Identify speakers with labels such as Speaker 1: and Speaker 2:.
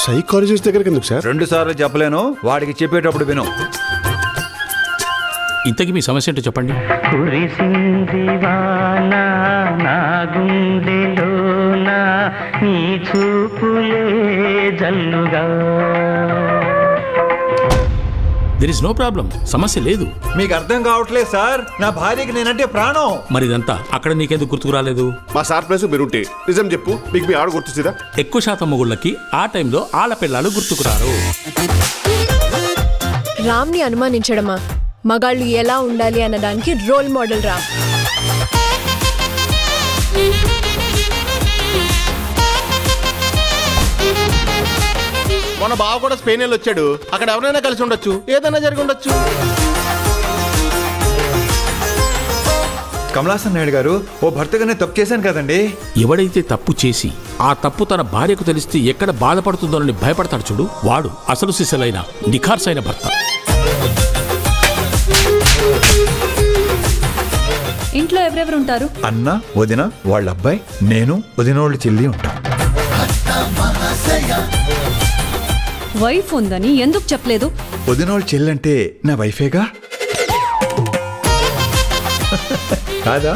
Speaker 1: Psychologist దగ్గరికి ఎందుకు sir?
Speaker 2: 2 సార్లు చెప్పలేను, వాడికి చెప్పేటప్పుడు విను.
Speaker 3: ఇంతకీ మీ సమస్య ఏంటో చెప్పండి.
Speaker 4: కురిసింది వాన నా గుండెలోన నీ చూపులే జల్లుగా.
Speaker 3: దెర్ ఇస్ నో ప్రాబ్లం, సమస్య లేదు.
Speaker 2: మీకు అర్థం కావట్లేదు సార్, నా భార్యకి నేనంటే ప్రాణం.
Speaker 3: మరి ఇదంతా అక్కడ నీకెందుకు గుర్తుకు రాలేదు?
Speaker 1: మా సార్ ప్లేస్ మీరుంటే నిజం చెప్పు, మీకు మీ ఆడ గుర్తొచ్చిందా?
Speaker 3: ఎక్కువ శాతం మొగుళ్ళకి ఆ టైంలో ఆడపిల్లలు గుర్తుకురారు.
Speaker 5: రామ్ని అనుమానించడమా? మగాళ్ళు ఎలా ఉండాలి అన్నదానికి రోల్ మోడల్ రామ్.
Speaker 6: మన బావ కూడా స్పెయిన్ వెళ్ళి వచ్చాడు. అక్కడ ఎవరైనా కలిసి ఉండొచ్చు, ఏదైనా జరిగి ఉండొచ్చు.
Speaker 2: కమలాసన్ నాయుడు గారు, ఓ భర్తగానే తప్పు చేశాను కదండి.
Speaker 3: ఎవడైతే తప్పు చేసి ఆ తప్పు తన భార్యకు తెలిస్తే ఎక్కడ బాధపడుతుందోనని భయపడతాడు చూడు, వాడు అసలు సిసలైన నిఖార్సైన భర్త.
Speaker 7: ఇంట్లో ఎవరెవరు ఉంటారు?
Speaker 2: అన్న, వదిన, వాళ్ళ అబ్బాయి, నేను, వదినోళ్ళ చెల్లి ఉంటాం.
Speaker 7: వైఫ్ ఉందని ఎందుకు చెప్పలేదు?
Speaker 2: వదినోళ్ళ చెల్లి అంటే నా వైఫేగా కాదా?